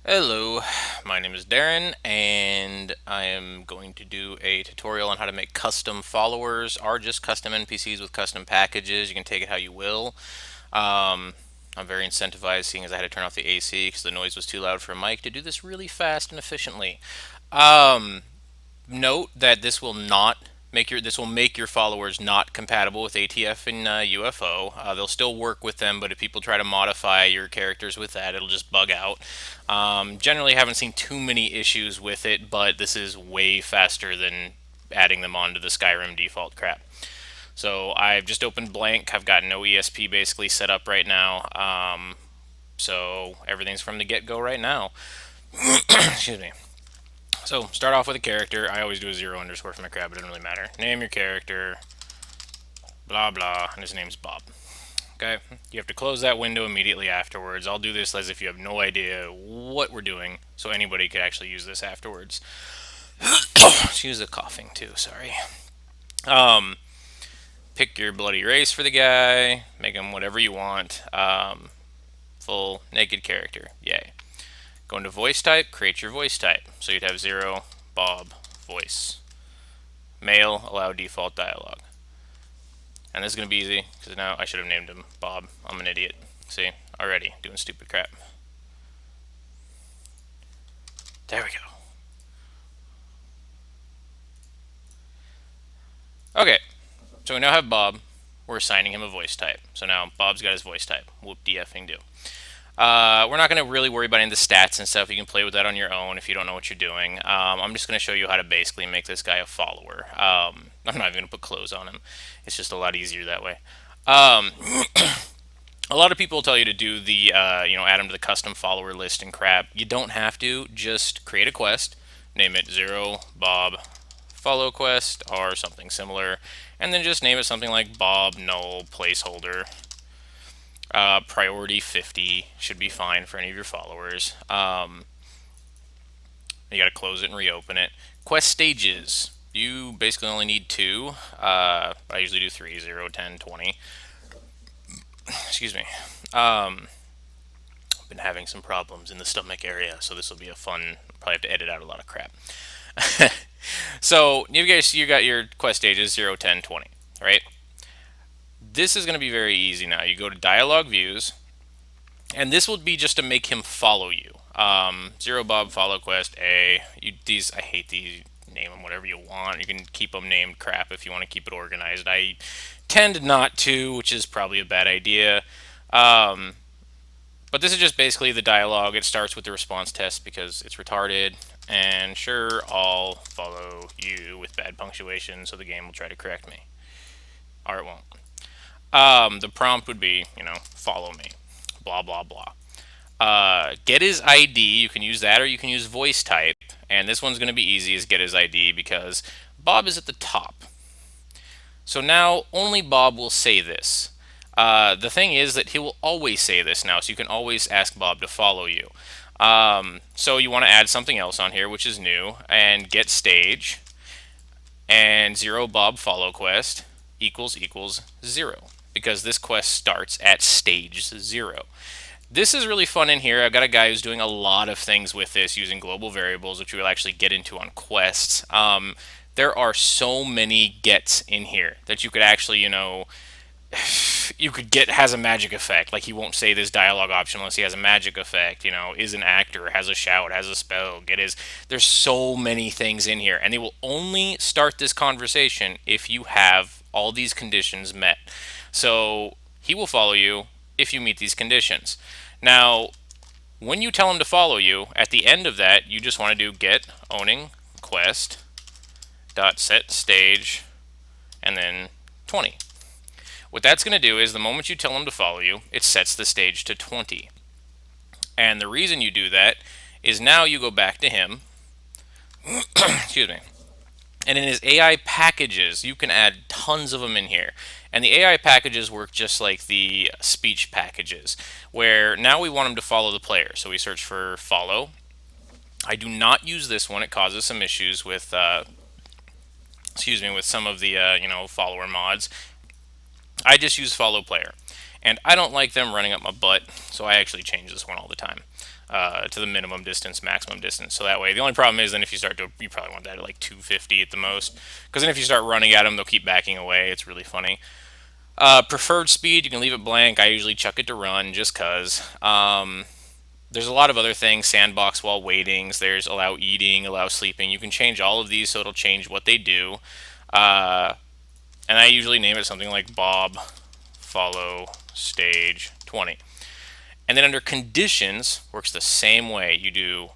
Hello, my name is Darren, and I am going to do a tutorial on how to make custom followers, or just custom NPCs with custom packages. You can take it how you will. Um, I'm very incentivized, seeing as I had to turn off the AC because the noise was too loud for a mic, to do this really fast and efficiently. Um, Note that this will make your followers not compatible with ATF and UFO. They'll still work with them, but if people try to modify your characters with that, it'll just bug out. Generally, haven't seen too many issues with it, but this is way faster than adding them onto the Skyrim default crap. So I've just opened blank. I've got no ESP basically set up right now. So everything's from the get-go right now. Excuse me. So start off with a character. I always do a 0 underscore for my crap. It doesn't really matter. Name your character. Blah blah. And his name's Bob. Okay. You have to close that window immediately afterwards. I'll do this as if you have no idea what we're doing, so anybody could actually use this afterwards. Excuse the coughing too. Sorry. Um, Pick your bloody race for the guy. Make him whatever you want. Full naked character. Yay. Go into voice type. Create your voice type. So you'd have 0 Bob voice. Male, allow default dialogue. And this is going to be easy, because now I should have named him Bob. I'm an idiot. See? Already doing stupid crap. There we go. Okay, so we now have Bob. We're assigning him a voice type. So now Bob's got his voice type. Whoop de effing do. We're not going to really worry about any of the stats and stuff. You can play with that on your own if you don't know what you're doing. I'm just going to show you how to basically make this guy a follower. I'm not even going to put clothes on him. It's just a lot easier that way. Um, a lot of people tell you to do the, add them to the custom follower list and crap. You don't have to. Just create a quest, name it 0 Bob follow quest or something similar, and then just name it something like Bob null placeholder. Priority 50 should be fine for any of your followers. You got to close it and reopen it. Quest stages. You basically only need 2. I usually do 3, 0, 10, 20. Excuse me. Been having some problems in the stomach area, so this will be a fun. Probably have to edit out a lot of crap. So you got your quest stages 0, 10, 20, right? This is going to be very easy now. You go to dialogue views, and this will be just to make him follow you. 0 Bob follow quest A. I hate these. Name them whatever you want. You can keep them named crap if you want to keep it organized. I tend not to, which is probably a bad idea. Um, but this is just basically the dialogue. It starts with the response test because it's retarded. And sure, I'll follow you with bad punctuation, so the game will try to correct me. Or it won't. The prompt would be, follow me. Blah, blah, blah. Get his ID. You can use that or you can use voice type. And this one's going to be easy as get his ID because Bob is at the top. So now only Bob will say this. The thing is that he will always say this now, so you can always ask Bob to follow you. So you want to add something else on here, which is new, and get stage, and 0 Bob follow quest equals 0, because this quest starts at stage 0. This is really fun in here. I've got a guy who's doing a lot of things with this using global variables, which we'll actually get into on quests. There are so many gets in here that you could actually, you could get has a magic effect. Like he won't say this dialogue option unless he has a magic effect. Is an actor, has a shout, has a spell. There's so many things in here, and they will only start this conversation if you have all these conditions met. So he will follow you if you meet these conditions. Now, when you tell him to follow you, at the end of that, you just want to do get owning quest dot set stage and then 20. What that's going to do is the moment you tell him to follow you, it sets the stage to 20. And the reason you do that is now you go back to him. Excuse me. And in his AI packages, you can add tons of them in here. And the AI packages work just like the speech packages, where now we want him to follow the player. So we search for follow. I do not use this one. It causes some issues with, with some of the, follower mods. I just use follow player. And I don't like them running up my butt, so I actually change this one all the time to the minimum distance, maximum distance. So that way, the only problem is then if you start to, you probably want that at like 250 at the most, because then if you start running at them, they'll keep backing away. It's really funny. Preferred speed, you can leave it blank. I usually chuck it to run just because. There's a lot of other things, sandbox while waiting, there's allow eating, allow sleeping. You can change all of these so it'll change what they do. And I usually name it something like Bob follow stage 20. And then under conditions, works the same way. You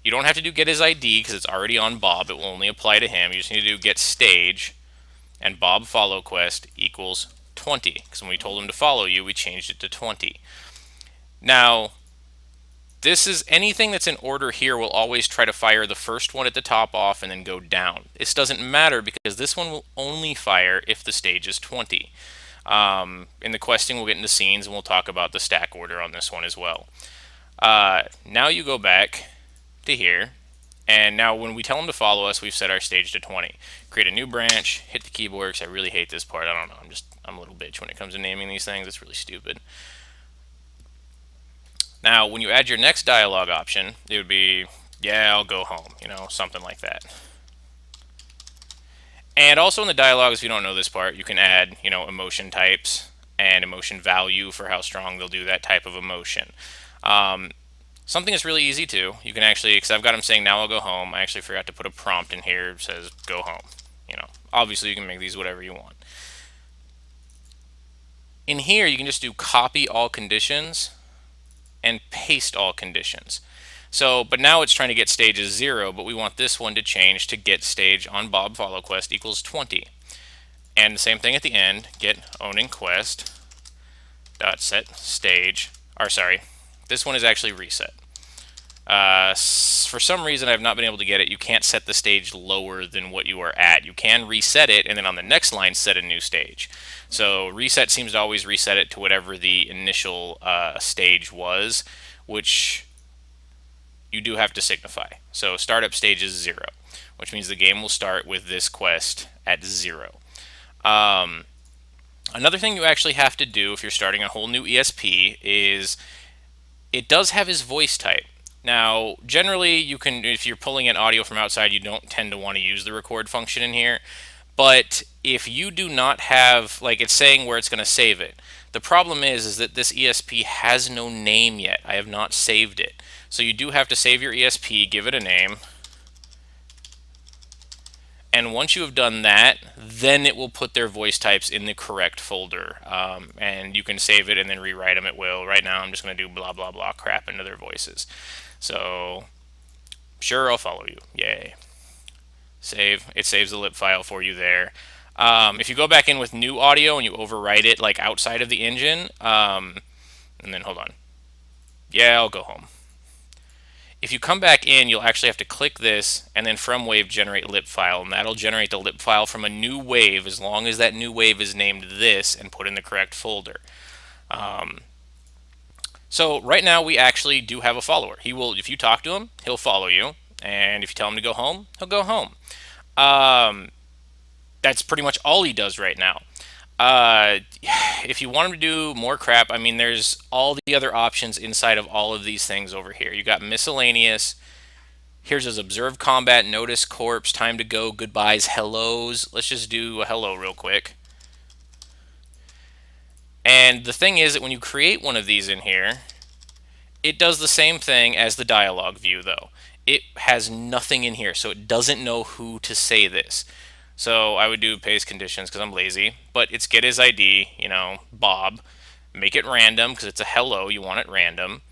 don't have to do get his ID because it's already on Bob. It will only apply to him. You just need to do get stage and Bob follow quest equals 20. Because when we told him to follow you, we changed it to 20. Now, this is anything that's in order here will always try to fire the first one at the top off and then go down. This doesn't matter because this one will only fire if the stage is 20. In the questing, we'll get into scenes and we'll talk about the stack order on this one as well. Now you go back to here, and now when we tell them to follow us, we've set our stage to 20. Create a new branch, hit the keyboard, because I really hate this part. I don't know, I'm a little bitch when it comes to naming these things. It's really stupid. Now, when you add your next dialogue option, it would be, yeah, I'll go home, something like that. And also in the dialogues, if you don't know this part, you can add, emotion types and emotion value for how strong they'll do that type of emotion. Something that's really easy too, you can actually, because I've got them saying now I'll go home, I actually forgot to put a prompt in here that says go home. Obviously you can make these whatever you want. In here, you can just do copy all conditions and paste all conditions. So, but now it's trying to get stage as 0, but we want this one to change to get stage on Bob follow quest equals 20. And the same thing at the end, get owning quest dot set stage, or sorry, this one is actually reset. For some reason I've not been able to get it. You can't set the stage lower than what you are at. You can reset it and then on the next line set a new stage. So reset seems to always reset it to whatever the initial stage was, which you do have to signify. So startup stage is 0, which means the game will start with this quest at 0. Another thing you actually have to do if you're starting a whole new ESP is it does have his voice type. Now, generally, you can, if you're pulling in audio from outside, you don't tend to want to use the record function in here. But if you do not have, like it's saying where it's going to save it, the problem is that this ESP has no name yet. I have not saved it. So you do have to save your ESP, give it a name. And once you have done that, then it will put their voice types in the correct folder. And you can save it and then rewrite them at will. Right now, I'm just going to do blah, blah, blah crap into their voices. So, sure, I'll follow you. Yay. Save. It saves the lip file for you there. If you go back in with new audio and you overwrite it like outside of the engine, and then hold on. Yeah, I'll go home. If you come back in, you'll actually have to click this and then from wave generate lip file, and that'll generate the lip file from a new wave as long as that new wave is named this and put in the correct folder. So right now we actually do have a follower. He will, if you talk to him, he'll follow you, and if you tell him to go home, he'll go home. That's pretty much all he does right now. If you want him to do more crap, I mean, there's all the other options inside of all of these things over here. You got miscellaneous. Here's his observe combat, notice corpse, time to go, goodbyes, hellos. Let's just do a hello real quick. And the thing is that when you create one of these in here, it does the same thing as the dialogue view, though. It has nothing in here, so it doesn't know who to say this. So I would do paste conditions because I'm lazy, but it's get his ID, Bob. Make it random because it's a hello, you want it random.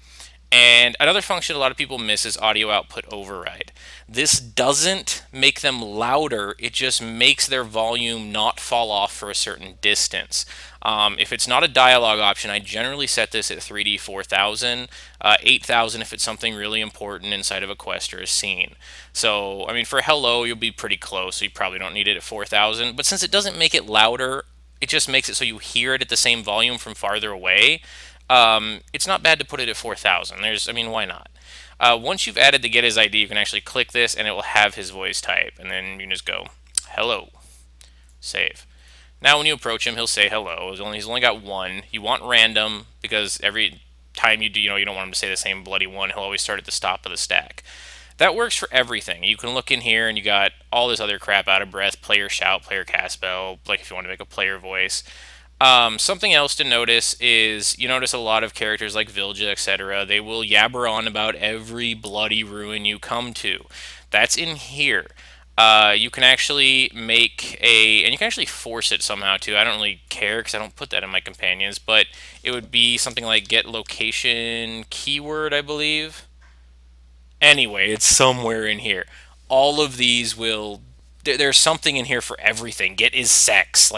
And another function a lot of people miss is audio output override. This doesn't make them louder, it just makes their volume not fall off for a certain distance. If it's not a dialogue option, I generally set this at 3D 4000, 8000 if it's something really important inside of a quest or a scene. So, I mean, for hello, you'll be pretty close, so you probably don't need it at 4000. But since it doesn't make it louder, it just makes it so you hear it at the same volume from farther away. It's not bad to put it at 4000. Why not? Once you've added the get his ID, you can actually click this and it will have his voice type. And then you can just go, hello, save. Now when you approach him, he'll say hello. He's only got one. You want random because every time you do, you don't want him to say the same bloody one. He'll always start at the top of the stack. That works for everything. You can look in here and you got all this other crap: out of breath, player shout, player cast spell, like if you want to make a player voice. Something else to notice is you notice a lot of characters like Vilja, etc. They will yabber on about every bloody ruin you come to. That's in here. You can actually make and you can actually force it somehow too. I don't really care because I don't put that in my companions, but it would be something like get location keyword, I believe. Anyway, it's somewhere in here. All of these will. There's something in here for everything. Get is sex,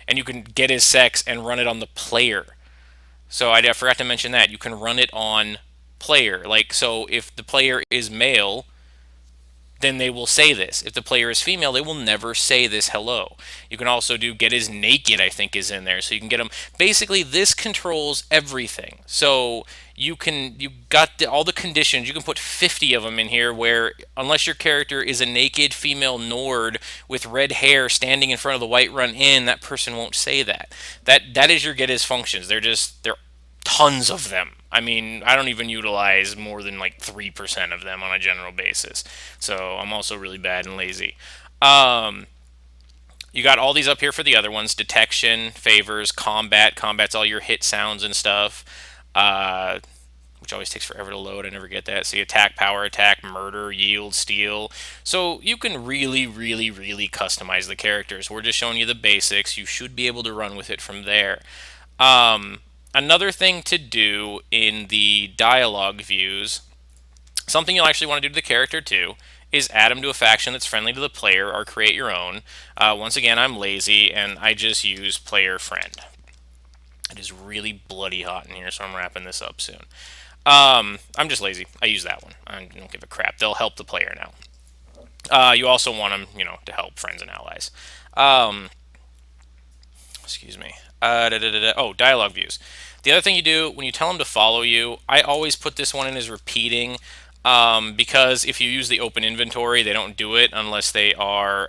and you can get his sex and run it on the player. So I forgot to mention that you can run it on player. So if the player is male, then they will say this. If the player is female, they will never say this hello. You can also do get is naked, I think is in there. So you can get them. Basically, this controls everything. So you got all the conditions. You can put 50 of them in here where unless your character is a naked female Nord with red hair standing in front of the Whiterun Inn, that person won't say that. That is your get is functions. They're tons of them. I mean, I don't even utilize more than like 3% of them on a general basis. So I'm also really bad and lazy. Um, you got all these up here for the other ones: detection, favors, combat. Combat's all your hit sounds and stuff, uh, which always takes forever to load. I never get that. See, attack, power attack, murder, yield, steal. So you can really, really, really customize the characters. We're just showing you the basics. You should be able to run with it from there. Um, Another thing to do in the dialogue views, something you'll actually want to do to the character too, is add them to a faction that's friendly to the player or create your own. Once again, I'm lazy and I just use player friend. It is really bloody hot in here, so I'm wrapping this up soon. I'm just lazy. I use that one. I don't give a crap. They'll help the player now. You also want them, to help friends and allies. Um, Excuse me. Oh, dialogue views. The other thing you do when you tell them to follow you, I always put this one in as repeating, because if you use the open inventory, they don't do it unless they are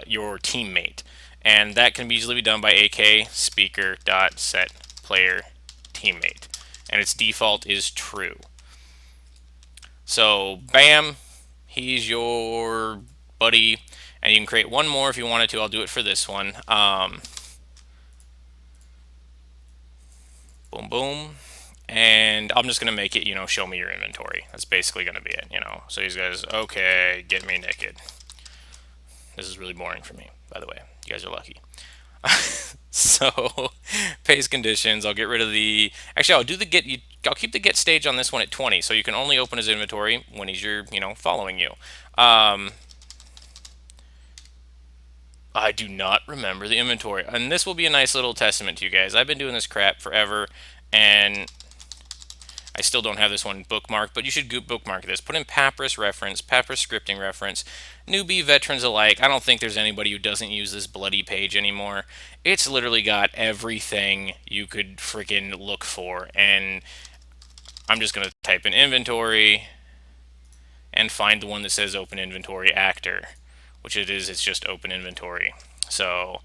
your teammate. And that can easily be done by AK speaker dot set player teammate. And its default is true. So, bam, he's your buddy. And you can create one more if you wanted to. I'll do it for this one. Boom, boom. And I'm just going to make it, show me your inventory. That's basically going to be it. So these guys, okay, get me naked. This is really boring for me, by the way. You guys are lucky. So, paste conditions. I'll get rid of the. Actually, I'll do the get. I'll keep the get stage on this one at 20, so you can only open his inventory when he's following you. I do not remember the inventory, and this will be a nice little testament to you guys. I've been doing this crap forever, and I still don't have this one bookmarked, but you should bookmark this. Put in Papyrus reference, Papyrus scripting reference, newbie, veterans alike. I don't think there's anybody who doesn't use this bloody page anymore. It's literally got everything you could freaking look for, and I'm just going to type in inventory and find the one that says open inventory actor, which it is. It's just open inventory. So,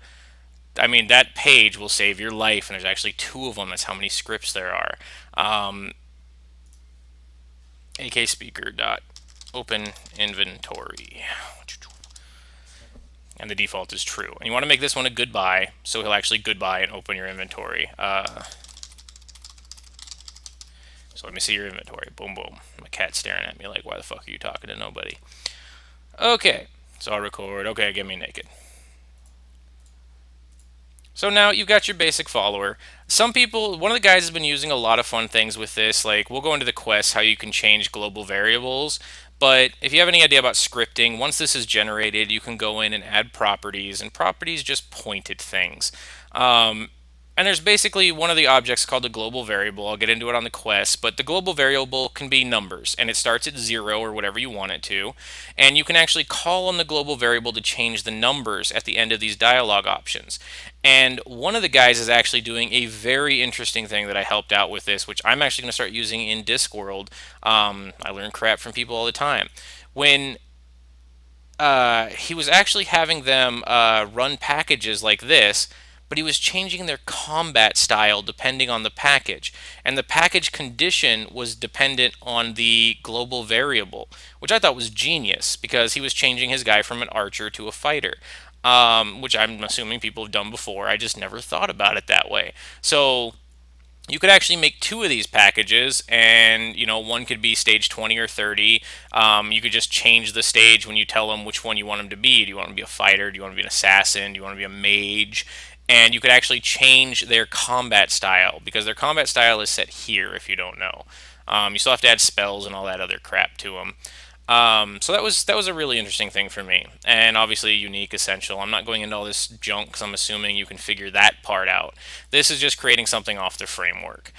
I mean, that page will save your life, and there's actually two of them. That's how many scripts there are. AK speaker dot open inventory, and the default is true. And you want to make this one a goodbye, so he'll actually goodbye and open your inventory. So let me see your inventory. Boom, boom. My cat's staring at me like, why the fuck are you talking to nobody? Okay, so I'll record. Okay, get me naked. So now you've got your basic follower. Some people, one of the guys has been using a lot of fun things with this. Like, we'll go into the quest, how you can change global variables. But if you have any idea about scripting, once this is generated, you can go in and add properties. And properties just point at things. And there's basically one of the objects called a global variable. I'll get into it on the quest, but the global variable can be numbers, and it starts at 0 or whatever you want it to. And you can actually call on the global variable to change the numbers at the end of these dialogue options. And one of the guys is actually doing a very interesting thing that I helped out with this, which I'm actually going to start using in Discworld. I learn crap from people all the time. When he was actually having them run packages like this, but he was changing their combat style depending on the package. And the package condition was dependent on the global variable, which I thought was genius because he was changing his guy from an archer to a fighter. Which I'm assuming people have done before. I just never thought about it that way. So you could actually make two of these packages, and one could be stage 20 or 30. You could just change the stage when you tell them which one you want them to be. Do you want them to be a fighter? Do you want to be an assassin? Do you want to be a mage? And you could actually change their combat style, because their combat style is set here if you don't know. You still have to add spells and all that other crap to them. So that was a really interesting thing for me, and obviously unique, essential. I'm not going into all this junk because I'm assuming you can figure that part out. This is just creating something off the framework.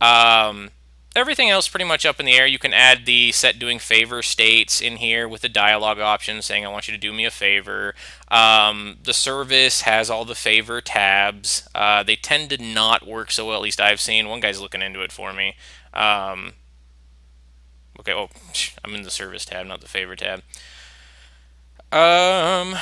Um, Everything else pretty much up in the air. You can add the set doing favor states in here with the dialogue option saying I want you to do me a favor. The service has all the favor tabs. They tend to not work so well, at least I've seen. One guy's looking into it for me. Um, Okay, oh, I'm in the service tab, not the favor tab. I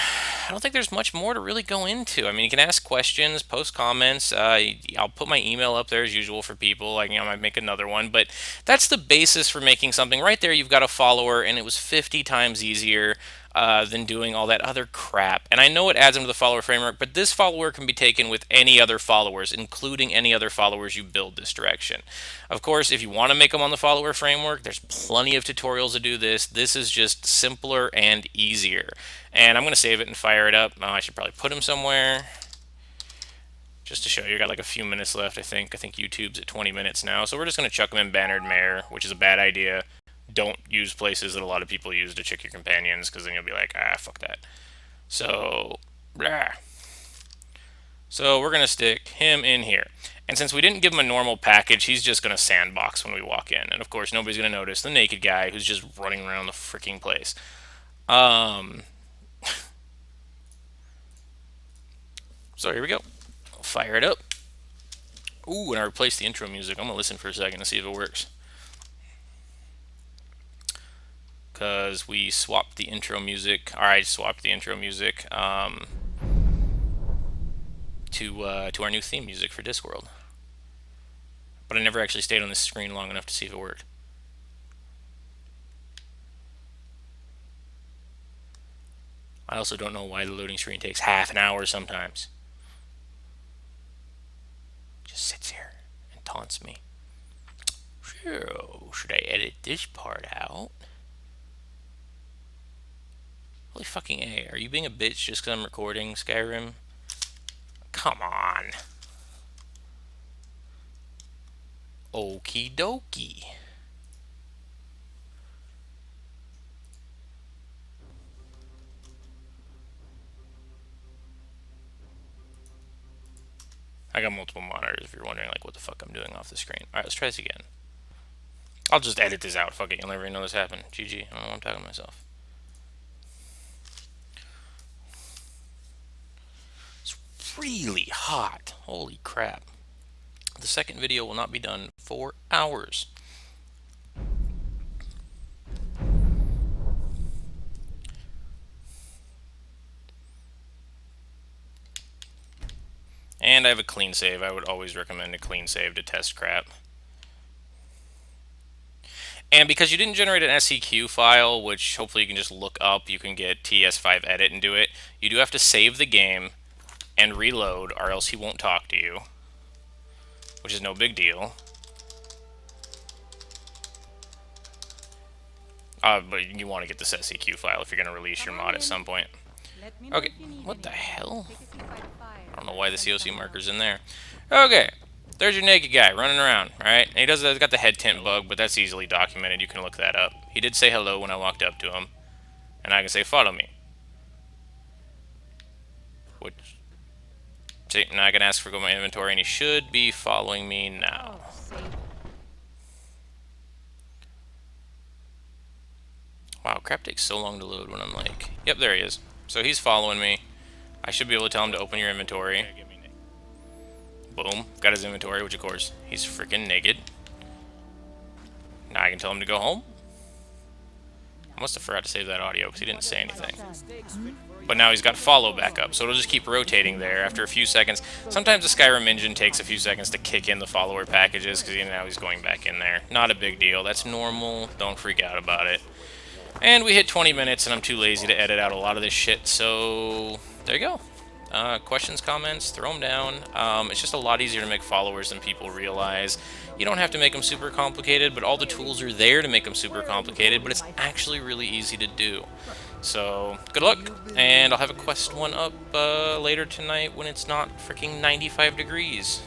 don't think there's much more to really go into. I mean, you can ask questions, post comments. I'll put my email up there as usual for people. I might make another one, but that's the basis for making something. Right there, you've got a follower, and it was 50 times easier than doing all that other crap. And I know it adds them to the follower framework, but this follower can be taken with any other followers, including any other followers you build this direction. Of course, if you want to make them on the follower framework, there's plenty of tutorials to do this. This is just simpler and easier. And I'm going to save it and fire it up. I should probably put them somewhere just to show you. I got like a few minutes left, I think. I think YouTube's at 20 minutes now. So we're just going to chuck them in Bannered Mare, which is a bad idea. Don't use places that a lot of people use to check your companions, because then you'll be like, fuck that. So, blah. So we're going to stick him in here. And since we didn't give him a normal package, he's just going to sandbox when we walk in. And of course, nobody's going to notice the naked guy who's just running around the freaking place. So here we go. I'll fire it up. Ooh, and I replaced the intro music. I'm going to listen for a second to see if it works. Because we swapped the intro music. I swapped the intro music to our new theme music for Discworld. But I never actually stayed on this screen long enough to see if it worked. I also don't know why the loading screen takes half an hour sometimes. Just sits here and taunts me. So, should I edit this part out? Holy fucking A, are you being a bitch just because I'm recording Skyrim? Come on. Okie dokie. I got multiple monitors if you're wondering like what the fuck I'm doing off the screen. Alright, let's try this again. I'll just edit this out. Fuck it, you'll never even know this happened. GG. I don't know what I'm talking to myself. It's really hot. Holy crap. The second video will not be done for hours. And I have a clean save. I would always recommend a clean save to test crap. And because you didn't generate an SEQ file, which hopefully you can just look up, you can get TS5 edit and do it, you do have to save the game and reload, or else he won't talk to you, which is no big deal. But you want to get this SEQ file if you're going to release your mod at some point. Okay, what the hell? I don't know why the COC marker's in there. Okay, there's your naked guy running around, right? And he's got the head tint bug, but that's easily documented. You can look that up. He did say hello when I walked up to him, and I can say follow me. Which, see, now I can ask for go my inventory, and he should be following me now. Wow, crap takes so long to load when I'm like, yep, there he is. So he's following me. I should be able to tell him to open your inventory. Boom, got his inventory, which of course, he's freaking naked. Now I can tell him to go home. I must have forgot to save that audio because he didn't say anything. but now he's got follow back up, so it'll just keep rotating there after a few seconds. Sometimes the Skyrim engine takes a few seconds to kick in the follower packages, because now he's going back in there. Not a big deal, that's normal, don't freak out about it. And we hit 20 minutes, and I'm too lazy to edit out a lot of this shit, so there you go. Questions, comments, throw them down. It's just a lot easier to make followers than people realize. You don't have to make them super complicated, but all the tools are there to make them super complicated, but it's actually really easy to do. So, good luck, and I'll have a quest one up later tonight when it's not freaking 95 degrees.